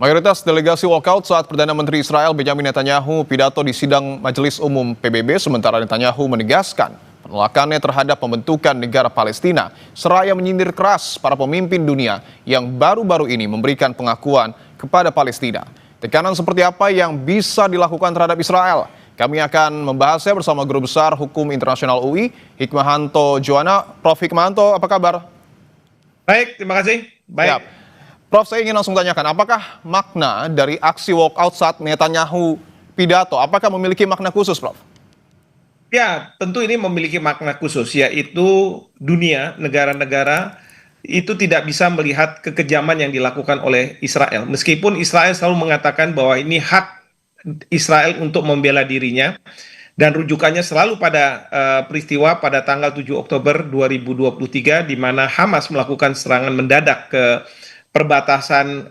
Mayoritas delegasi walkout saat Perdana Menteri Israel Benjamin Netanyahu pidato di sidang Majelis Umum PBB, sementara Netanyahu menegaskan penolakannya terhadap pembentukan negara Palestina, seraya menyindir keras para pemimpin dunia yang baru-baru ini memberikan pengakuan kepada Palestina. Tekanan seperti apa yang bisa dilakukan terhadap Israel? Kami akan membahasnya bersama Guru Besar Hukum Internasional UI, Hikmahanto Juwana. Prof. Hikmahanto, apa kabar? Baik, terima kasih. Baik. Ya. Prof, saya ingin langsung tanyakan, apakah makna dari aksi walkout saat Netanyahu pidato, apakah memiliki makna khusus, Prof? Ya, tentu ini memiliki makna khusus, yaitu dunia, negara-negara itu tidak bisa melihat kekejaman yang dilakukan oleh Israel. Meskipun Israel selalu mengatakan bahwa ini hak Israel untuk membela dirinya, dan rujukannya selalu pada peristiwa pada tanggal 7 Oktober 2023, di mana Hamas melakukan serangan mendadak ke perbatasan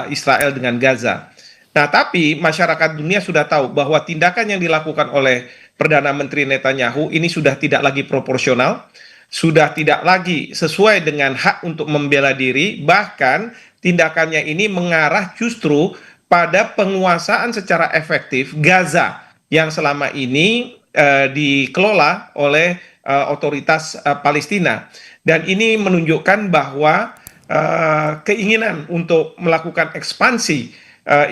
Israel dengan Gaza. Nah, tapi masyarakat dunia sudah tahu bahwa tindakan yang dilakukan oleh Perdana Menteri Netanyahu ini sudah tidak lagi proporsional, sudah tidak lagi sesuai dengan hak untuk membela diri, bahkan tindakannya ini mengarah justru pada penguasaan secara efektif Gaza yang selama ini dikelola oleh otoritas Palestina. Dan ini menunjukkan bahwa keinginan untuk melakukan ekspansi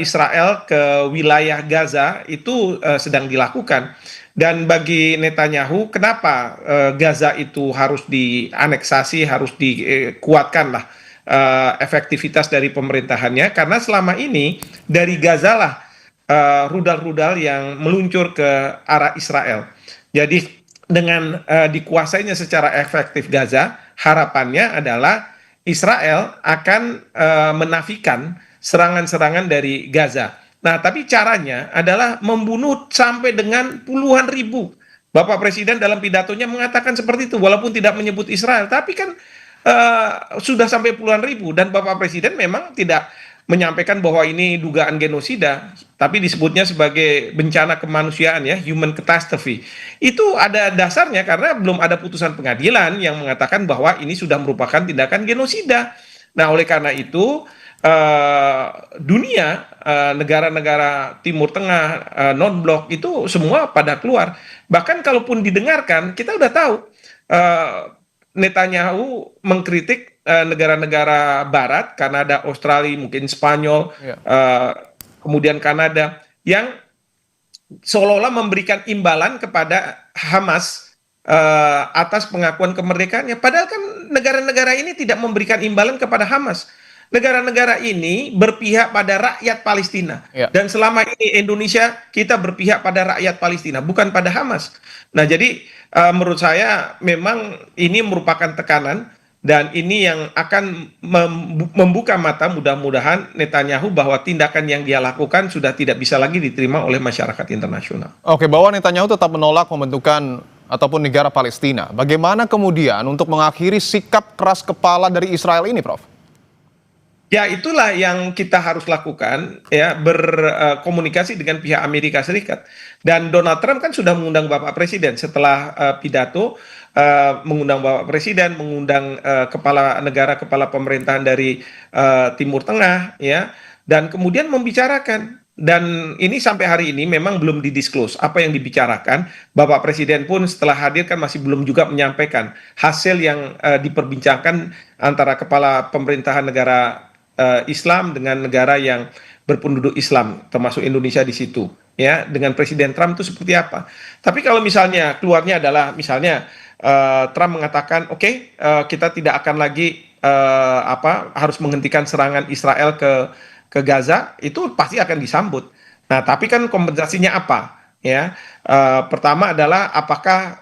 Israel ke wilayah Gaza itu sedang dilakukan. Dan bagi Netanyahu, kenapa Gaza itu harus dianeksasi, harus dikuatkan lah efektivitas dari pemerintahannya, karena selama ini dari Gaza lah rudal-rudal yang meluncur ke arah Israel. Jadi dengan dikuasainya secara efektif Gaza, harapannya adalah Israel akan menafikan serangan-serangan dari Gaza. Nah, tapi caranya adalah membunuh sampai dengan puluhan ribu. Bapak Presiden dalam pidatonya mengatakan seperti itu, walaupun tidak menyebut Israel, tapi kan sudah sampai puluhan ribu. Dan Bapak Presiden memang tidak menyampaikan bahwa ini dugaan genosida, tapi disebutnya sebagai bencana kemanusiaan, ya, human catastrophe. Itu ada dasarnya karena belum ada putusan pengadilan yang mengatakan bahwa ini sudah merupakan tindakan genosida. Nah, oleh karena itu dunia, negara-negara Timur Tengah, non-blok itu semua pada keluar. Bahkan kalaupun didengarkan, kita udah tahu Netanyahu mengkritik negara-negara Barat, Kanada, Australia, mungkin Spanyol, kemudian Kanada, yang seolah-olah memberikan imbalan kepada Hamas atas pengakuan kemerdekaannya. Padahal kan negara-negara ini tidak memberikan imbalan kepada Hamas. Negara-negara ini berpihak pada rakyat Palestina. Dan selama ini Indonesia, kita berpihak pada rakyat Palestina, bukan pada Hamas. Nah, jadi menurut saya memang ini merupakan tekanan, dan ini yang akan membuka mata mudah-mudahan Netanyahu bahwa tindakan yang dia lakukan sudah tidak bisa lagi diterima oleh masyarakat internasional. Oke, bahwa Netanyahu tetap menolak pembentukan ataupun negara Palestina. Bagaimana kemudian untuk mengakhiri sikap keras kepala dari Israel ini, Prof? Ya, itulah yang kita harus lakukan, ya, berkomunikasi dengan pihak Amerika Serikat. Dan Donald Trump kan sudah mengundang Bapak Presiden setelah pidato, mengundang Bapak Presiden, mengundang kepala negara, kepala pemerintahan dari Timur Tengah, ya, dan kemudian membicarakan. Dan ini sampai hari ini memang belum didisclose apa yang dibicarakan. Bapak Presiden pun setelah hadir kan masih belum juga menyampaikan hasil yang diperbincangkan antara kepala pemerintahan negara Islam dengan negara yang berpenduduk Islam, termasuk Indonesia di situ, ya, dengan Presiden Trump itu seperti apa. Tapi kalau misalnya keluarnya adalah misalnya Trump mengatakan oke, kita tidak akan lagi harus menghentikan serangan Israel ke Gaza, itu pasti akan disambut. Nah, tapi kan kompensasinya apa, ya? Pertama adalah apakah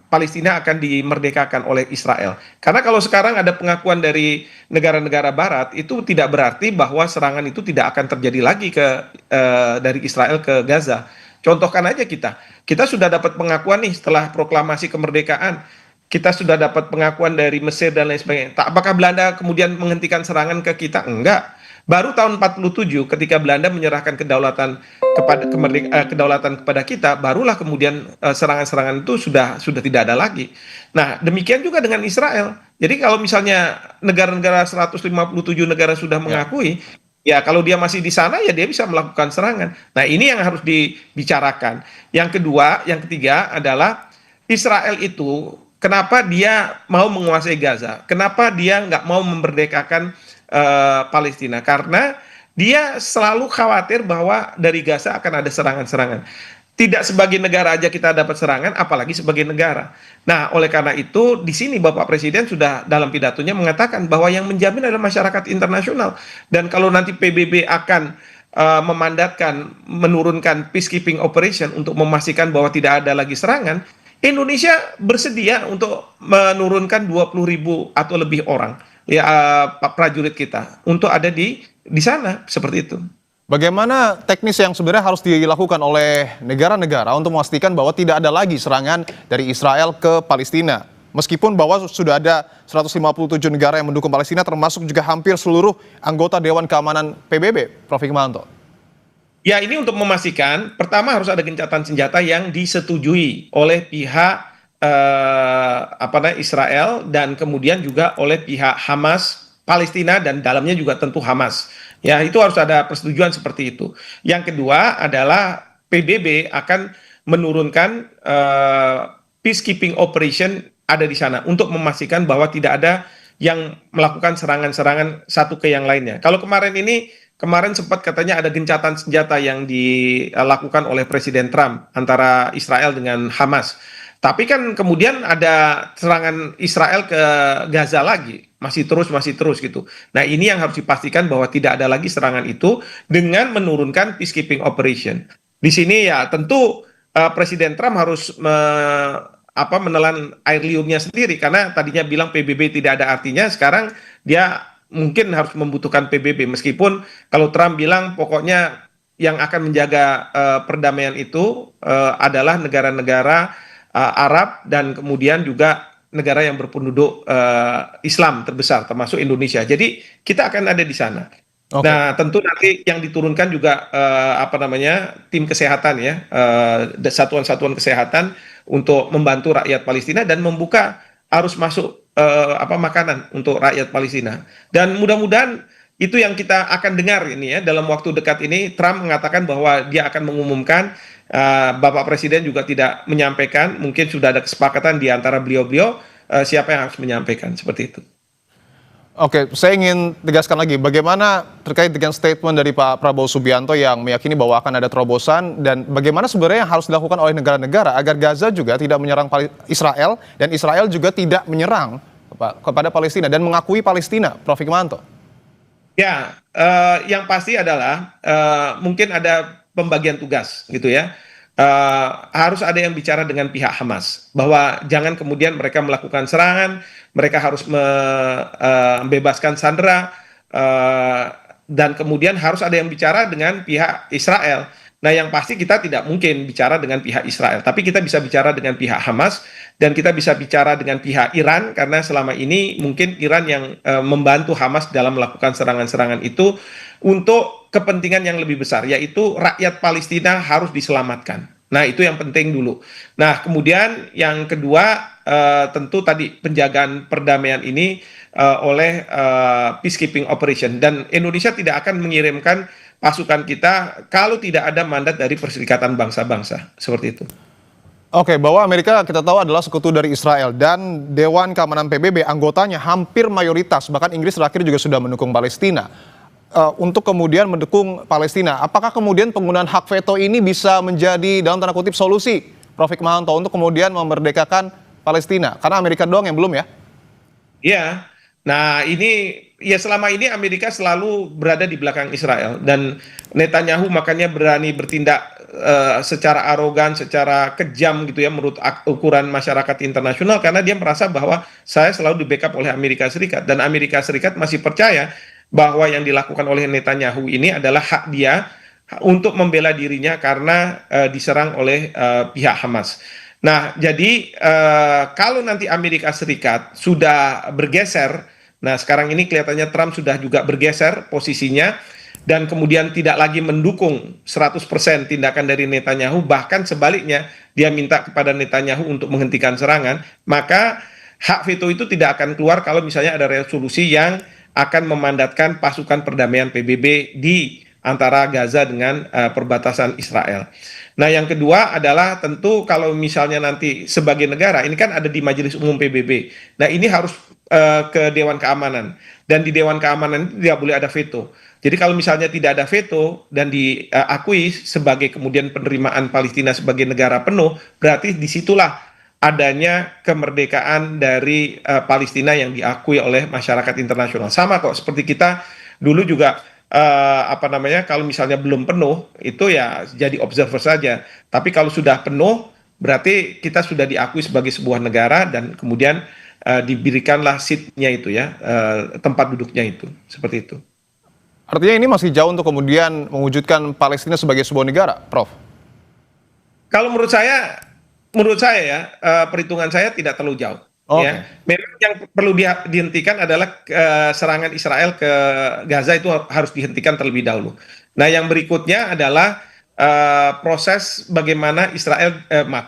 Palestina akan dimerdekakan oleh Israel. Karena kalau sekarang ada pengakuan dari negara-negara Barat, itu tidak berarti bahwa serangan itu tidak akan terjadi lagi dari Israel ke Gaza. Contohkan aja kita sudah dapat pengakuan nih setelah proklamasi kemerdekaan. Kita sudah dapat pengakuan dari Mesir dan lain sebagainya. Apakah Belanda kemudian menghentikan serangan ke kita? Enggak. Baru tahun 47 ketika Belanda menyerahkan kedaulatan kepada kita, barulah kemudian serangan-serangan itu sudah tidak ada lagi. Nah, demikian juga dengan Israel. Jadi kalau misalnya negara-negara 157 negara sudah mengakui, Ya, kalau dia masih di sana ya dia bisa melakukan serangan. Nah, ini yang harus dibicarakan. Yang kedua, yang ketiga adalah Israel itu kenapa dia mau menguasai Gaza? Kenapa dia nggak mau memerdekakan Palestina? Karena dia selalu khawatir bahwa dari Gaza akan ada serangan-serangan. Tidak sebagai negara aja kita dapat serangan, apalagi sebagai negara. Nah, oleh karena itu, di sini Bapak Presiden sudah dalam pidatonya mengatakan bahwa yang menjamin adalah masyarakat internasional. Dan kalau nanti PBB akan memandatkan, menurunkan peacekeeping operation untuk memastikan bahwa tidak ada lagi serangan, Indonesia bersedia untuk menurunkan 20.000 atau lebih orang, ya, prajurit kita untuk ada di sana, seperti itu. Bagaimana teknis yang sebenarnya harus dilakukan oleh negara-negara untuk memastikan bahwa tidak ada lagi serangan dari Israel ke Palestina? Meskipun bahwa sudah ada 157 negara yang mendukung Palestina, termasuk juga hampir seluruh anggota Dewan Keamanan PBB, Prof. Hikmahanto. Ya, ini untuk memastikan, pertama harus ada gencatan senjata yang disetujui oleh pihak Israel dan kemudian juga oleh pihak Hamas Palestina dan dalamnya juga tentu Hamas. Ya, itu harus ada persetujuan seperti itu. Yang kedua adalah PBB akan menurunkan peacekeeping operation ada di sana untuk memastikan bahwa tidak ada yang melakukan serangan-serangan satu ke yang lainnya. Kalau kemarin sempat katanya ada gencatan senjata yang dilakukan oleh Presiden Trump antara Israel dengan Hamas. Tapi kan kemudian ada serangan Israel ke Gaza lagi, masih terus gitu. Nah, ini yang harus dipastikan bahwa tidak ada lagi serangan itu dengan menurunkan peacekeeping operation. Di sini ya tentu Presiden Trump harus menelan air liurnya sendiri karena tadinya bilang PBB tidak ada artinya, sekarang dia mungkin harus membutuhkan PBB meskipun kalau Trump bilang pokoknya yang akan menjaga perdamaian itu adalah negara-negara Arab dan kemudian juga negara yang berpenduduk Islam terbesar termasuk Indonesia. Jadi kita akan ada di sana. Oke. Nah, tentu nanti yang diturunkan juga tim kesehatan ya, satuan-satuan kesehatan untuk membantu rakyat Palestina dan membuka arus masuk makanan untuk rakyat Palestina. Dan mudah-mudahan itu yang kita akan dengar ini ya dalam waktu dekat ini. Trump mengatakan bahwa dia akan mengumumkan, Bapak Presiden juga tidak menyampaikan, mungkin sudah ada kesepakatan di antara beliau-beliau siapa yang harus menyampaikan seperti itu. Oke, saya ingin tegaskan lagi, bagaimana terkait dengan statement dari Pak Prabowo Subianto yang meyakini bahwa akan ada terobosan dan bagaimana sebenarnya yang harus dilakukan oleh negara-negara agar Gaza juga tidak menyerang Israel dan Israel juga tidak menyerang kepada Palestina dan mengakui Palestina, Prof. Hikmahanto? Ya, yang pasti adalah mungkin ada pembagian tugas gitu ya. Harus ada yang bicara dengan pihak Hamas bahwa jangan kemudian mereka melakukan serangan, mereka harus membebaskan sandera, dan kemudian harus ada yang bicara dengan pihak Israel. Nah, yang pasti kita tidak mungkin bicara dengan pihak Israel, tapi kita bisa bicara dengan pihak Hamas dan kita bisa bicara dengan pihak Iran karena selama ini mungkin Iran yang membantu Hamas dalam melakukan serangan-serangan itu untuk kepentingan yang lebih besar, yaitu rakyat Palestina harus diselamatkan. Nah, itu yang penting dulu. Nah, kemudian yang kedua tentu tadi penjagaan perdamaian ini oleh peacekeeping operation dan Indonesia tidak akan mengirimkan pasukan kita kalau tidak ada mandat dari Perserikatan Bangsa-Bangsa seperti itu. Oke, bahwa Amerika kita tahu adalah sekutu dari Israel dan Dewan Keamanan PBB anggotanya hampir mayoritas, bahkan Inggris terakhir juga sudah mendukung Palestina. Untuk kemudian mendukung Palestina, apakah kemudian penggunaan hak veto ini bisa menjadi dalam tanda kutip solusi, Prof. Hikmahanto, untuk kemudian memerdekakan Palestina? Karena Amerika doang yang belum ya? Iya, nah ini ya selama ini Amerika selalu berada di belakang Israel dan Netanyahu makanya berani bertindak secara arogan, secara kejam gitu ya menurut ukuran masyarakat internasional karena dia merasa bahwa saya selalu di backup oleh Amerika Serikat dan Amerika Serikat masih percaya bahwa yang dilakukan oleh Netanyahu ini adalah hak dia untuk membela dirinya karena diserang oleh pihak Hamas. Nah, jadi kalau nanti Amerika Serikat sudah bergeser, nah sekarang ini kelihatannya Trump sudah juga bergeser posisinya dan kemudian tidak lagi mendukung 100% tindakan dari Netanyahu, bahkan sebaliknya dia minta kepada Netanyahu untuk menghentikan serangan, maka hak veto itu tidak akan keluar kalau misalnya ada resolusi yang akan memandatkan pasukan perdamaian PBB di antara Gaza dengan perbatasan Israel. Nah, yang kedua adalah tentu kalau misalnya nanti sebagai negara, ini kan ada di Majelis Umum PBB. Nah, ini harus ke Dewan Keamanan. Dan di Dewan Keamanan itu tidak boleh ada veto. Jadi kalau misalnya tidak ada veto dan diakui sebagai kemudian penerimaan Palestina sebagai negara penuh, berarti disitulah adanya kemerdekaan dari Palestina yang diakui oleh masyarakat internasional. Sama kok seperti kita dulu juga apa namanya, kalau misalnya belum penuh itu ya jadi observer saja. Tapi kalau sudah penuh berarti kita sudah diakui sebagai sebuah negara dan kemudian diberikanlah seat-nya itu ya, tempat duduknya itu, seperti itu. Artinya ini masih jauh untuk kemudian mewujudkan Palestina sebagai sebuah negara, Prof. Kalau menurut saya ya, perhitungan saya tidak terlalu jauh. Oke. Ya, memang yang perlu dihentikan adalah serangan Israel ke Gaza itu harus dihentikan terlebih dahulu. Nah, yang berikutnya adalah proses bagaimana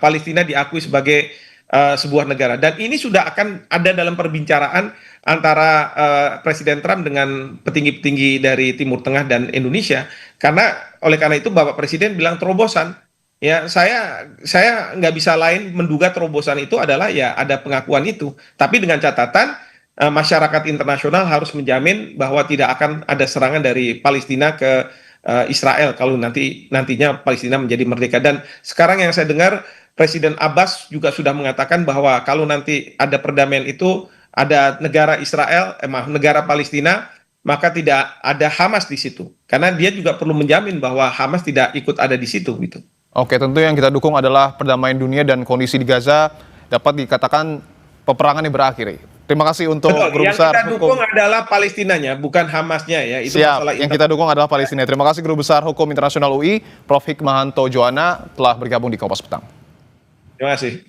Palestina diakui sebagai sebuah negara. Dan ini sudah akan ada dalam perbincangan antara Presiden Trump dengan petinggi-petinggi dari Timur Tengah dan Indonesia. Oleh karena itu Bapak Presiden bilang terobosan. Ya, saya nggak bisa lain menduga terobosan itu adalah ya ada pengakuan itu. Tapi dengan catatan masyarakat internasional harus menjamin bahwa tidak akan ada serangan dari Palestina ke Israel kalau nantinya Palestina menjadi merdeka. Dan sekarang yang saya dengar Presiden Abbas juga sudah mengatakan bahwa kalau nanti ada perdamaian itu ada negara negara Palestina, maka tidak ada Hamas di situ. Karena dia juga perlu menjamin bahwa Hamas tidak ikut ada di situ gitu. Oke, tentu yang kita dukung adalah perdamaian dunia dan kondisi di Gaza dapat dikatakan peperangan yang berakhir. Terima kasih untuk Guru Besar Yang kita dukung adalah Palestinanya, bukan Hamasnya ya. Itu Siap, masalah yang kita dukung adalah Palestina. Terima kasih Guru Besar Hukum Internasional UI, Prof. Hikmahanto Joana telah bergabung di Kompas Petang. Terima kasih.